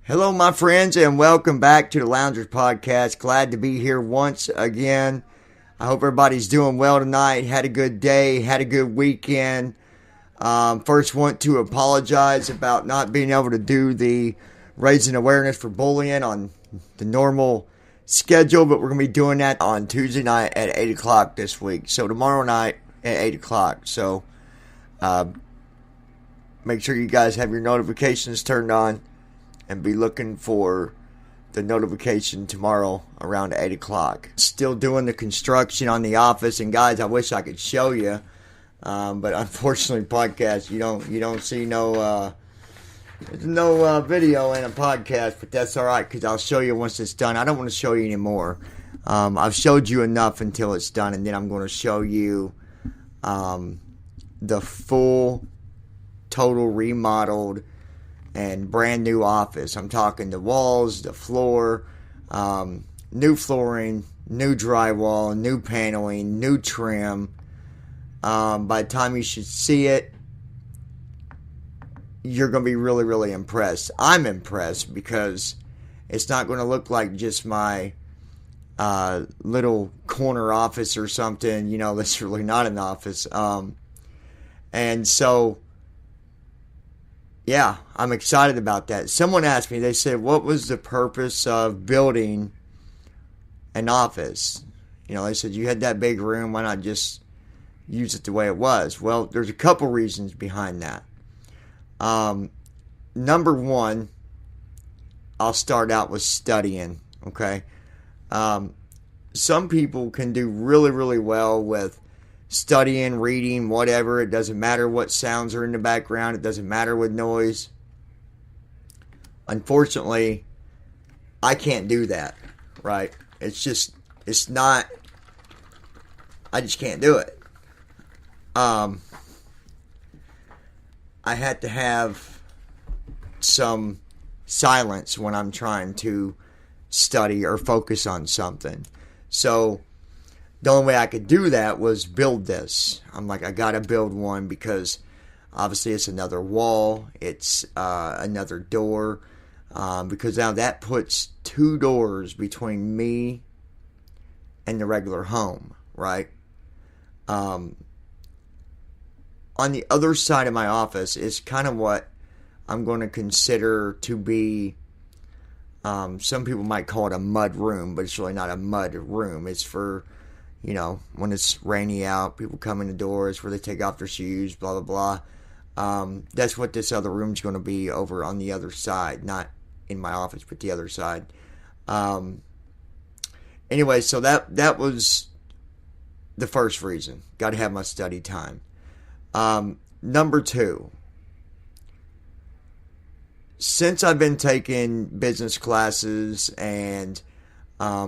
Hello, my friends, and welcome back to the Loungers Podcast. Glad to be here once again. I hope everybody's doing well tonight. Had a good day, had a good weekend. First, want to apologize about not being able to do the raising awareness for bullying on the normal schedule, but we're going to be doing that on Tuesday night at 8 o'clock this week. So tomorrow night at 8 o'clock. So make sure you guys have your notifications turned on and be looking for the notification tomorrow around 8 o'clock. Still doing the construction on the office, and guys, I wish I could show you, but unfortunately, podcast you don't see no video in a podcast, but that's all right because I'll show you once it's done. I don't want to show you anymore. I've showed you enough until it's done, and then I'm going to show you the full, total remodeled and brand new office. I'm talking the walls, the floor, new flooring, new drywall, new paneling, new trim. By the time you should see it, you're going to be really, really impressed. I'm impressed because it's not going to look like just my little corner office or something, you know, that's really not an office. And so, yeah, I'm excited about that. Someone asked me, they said, what was the purpose of building an office? You know, they said, you had that big room, why not just use it the way it was? Well, there's a couple reasons behind that. Number one, I'll start out with studying, okay? Some people can do really, really well with studying, reading, whatever. It doesn't matter what sounds are in the background. It doesn't matter with noise. Unfortunately, I can't do that, right? I just can't do it. I had to have some silence when I'm trying to study or focus on something. So the only way I could do that was build this. I'm like, I gotta build one because obviously it's another wall, it's another door, because now that puts two doors between me and the regular home, right? On the other side of my office is kind of what I'm going to consider to be, some people might call it a mud room, but it's really not a mud room. It's for, you know, when it's rainy out, people come in the doors where they take off their shoes, blah, blah, blah. That's what this other room's going to be over on the other side. Not in my office, but the other side. Anyway, so that was the first reason. Got to have my study time. Number two, since I've been taking business classes and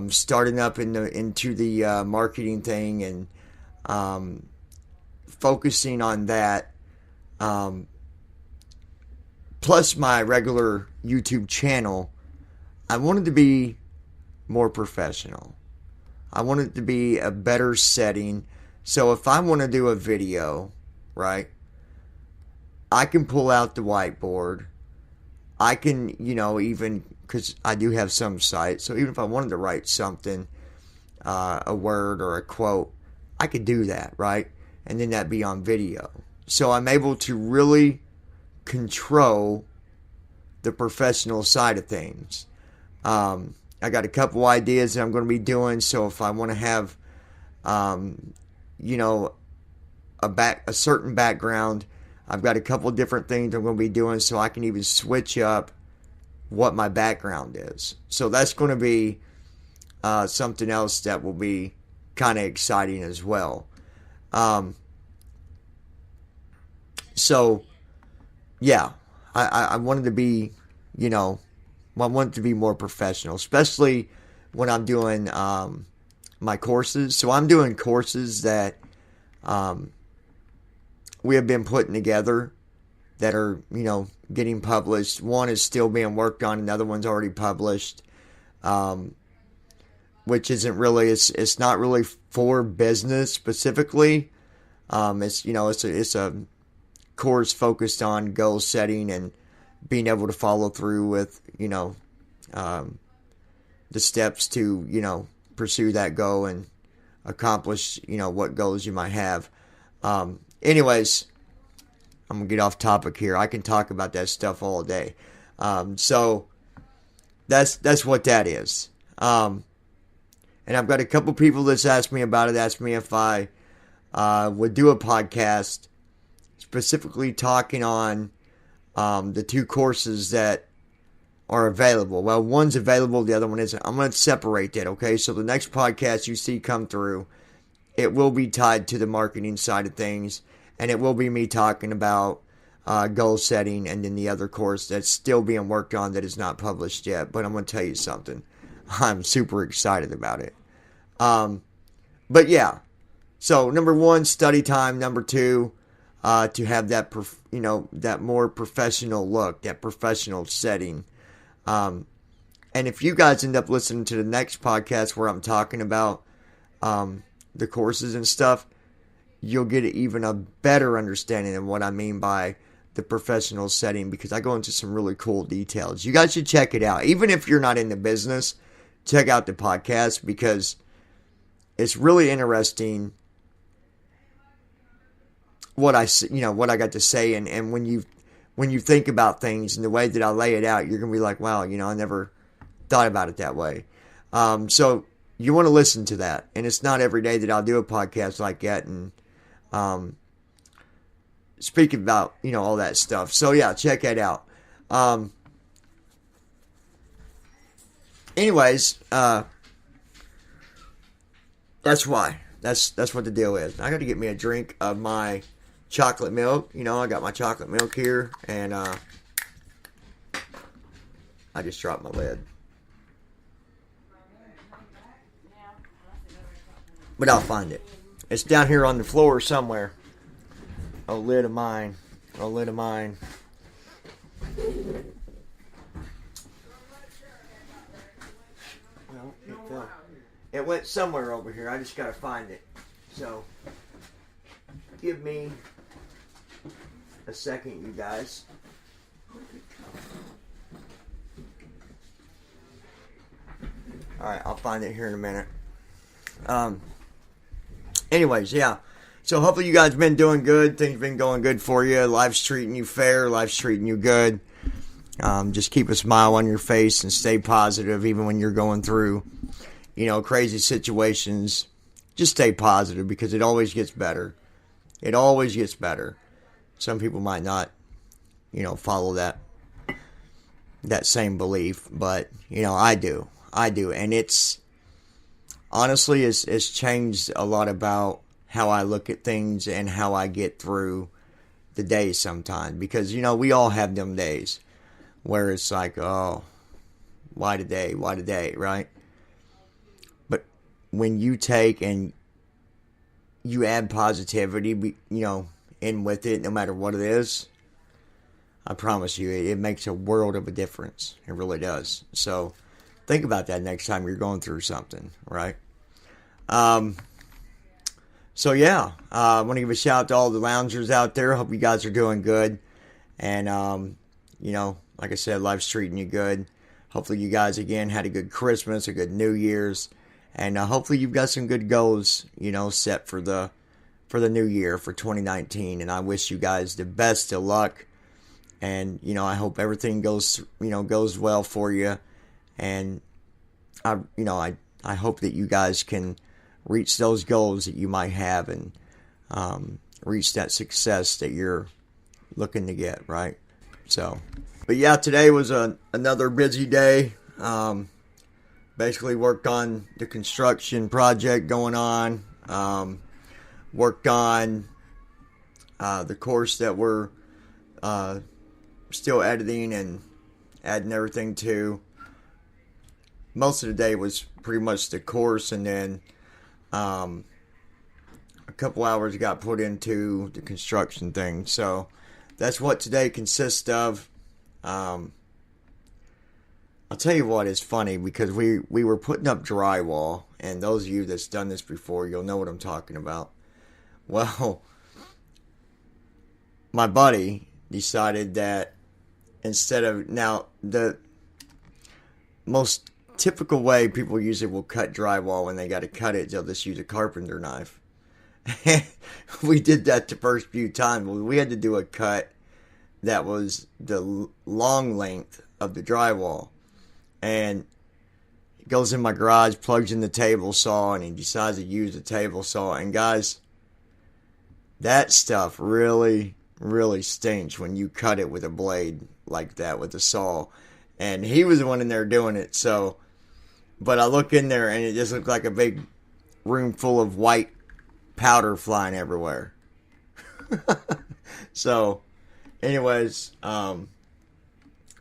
starting up into the marketing thing and focusing on that, plus my regular YouTube channel, I wanted to be more professional. I wanted it to be a better setting. So if I want to do a video, right, I can pull out the whiteboard. I can, you know, even, because I do have some sites, so even if I wanted to write something, a word or a quote, I could do that, right? And then that'd be on video. So I'm able to really control the professional side of things. I got a couple ideas that I'm going to be doing, so if I want to have, you know, a certain background, I've got a couple different things I'm going to be doing so I can even switch up what my background is. So that's going to be something else that will be kind of exciting as well. So, yeah, I wanted to be, you know, I wanted to be more professional, especially when I'm doing my courses. So I'm doing courses that we have been putting together that are, you know, getting published. One is still being worked on. Another one's already published, which isn't really, it's not really for business specifically. It's, you know, it's a course focused on goal setting and being able to follow through with, the steps to, pursue that goal and accomplish, what goals you might have. Anyways, I'm going to get off topic here. I can talk about that stuff all day. So that's what that is. And I've got a couple people that's asked me about it, asked me if I would do a podcast specifically talking on the two courses that are available. Well, one's available, the other one isn't. I'm going to separate that, okay? So the next podcast you see come through, it will be tied to the marketing side of things, and it will be me talking about goal setting, and then the other course that's still being worked on that is not published yet. But I'm going to tell you something. I'm super excited about it. But yeah, so number one, study time. Number two, to have that, that more professional look, that professional setting. And if you guys end up listening to the next podcast where I'm talking about the courses and stuff, you'll get even a better understanding of what I mean by the professional setting, because I go into some really cool details. You guys should check it out. Even if you're not in the business, check out the podcast, because it's really interesting what I got to say, and when you think about things and the way that I lay it out, you're gonna be like, wow, I never thought about it that way. So you want to listen to that, and it's not every day that I'll do a podcast like that and speak about all that stuff. So yeah, check that out. Anyways, that's why. That's what the deal is. I got to get me a drink of my chocolate milk. I got my chocolate milk here, and I just dropped my lid. But I'll find it. It's down here on the floor somewhere. A lid of mine. A lid of mine. Well, it went somewhere over here. I just gotta find it. So, give me a second, you guys. Alright, I'll find it here in a minute. Anyways, yeah. So hopefully you guys been doing good. Things been going good for you. Life's treating you fair. Life's treating you good. Just keep a smile on your face and stay positive even when you're going through, crazy situations. Just stay positive, because it always gets better. It always gets better. Some people might not, follow that same belief, but, I do. And it's changed a lot about how I look at things and how I get through the day sometimes. Because, we all have them days where it's like, oh, why today, right? But when you take and you add positivity, in with it, no matter what it is, I promise you, it makes a world of a difference. It really does. So think about that next time you're going through something, right? So yeah, I want to give a shout out to all the loungers out there. Hope you guys are doing good. And, like I said, life's treating you good. Hopefully you guys, again, had a good Christmas, a good New Year's. And hopefully you've got some good goals, set for the new year, for 2019. And I wish you guys the best of luck. And, I hope everything goes well for you. And, I hope that you guys can reach those goals that you might have, and reach that success that you're looking to get, right? So, but yeah, today was another busy day. Basically worked on the construction project going on. Worked on the course that we're still editing and adding everything to. Most of the day was pretty much the course, and then a couple hours got put into the construction thing. So that's what today consists of. I'll tell you what is funny, because we were putting up drywall, and those of you that's done this before, you'll know what I'm talking about. Well, my buddy decided that instead of, now, the most typical way people usually will cut drywall when they got to cut it, they'll just use a carpenter knife. We did that the first few times. We had to do a cut that was the long length of the drywall. And he goes in my garage, plugs in the table saw, and he decides to use the table saw. And guys, that stuff really, really stinks when you cut it with a blade like that, with a saw. And he was the one in there doing it, so... But I look in there, and it just looked like a big room full of white powder flying everywhere. So, anyways, I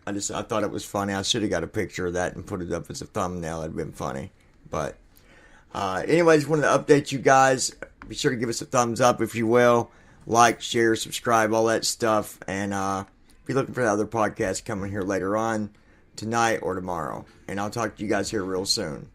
thought it was funny. I should have got a picture of that and put it up as a thumbnail. It'd been funny. But, anyways, wanted to update you guys. Be sure to give us a thumbs up if you will. Like, share, subscribe, all that stuff. And be looking for the other podcast coming here later on tonight or tomorrow. And I'll talk to you guys here real soon.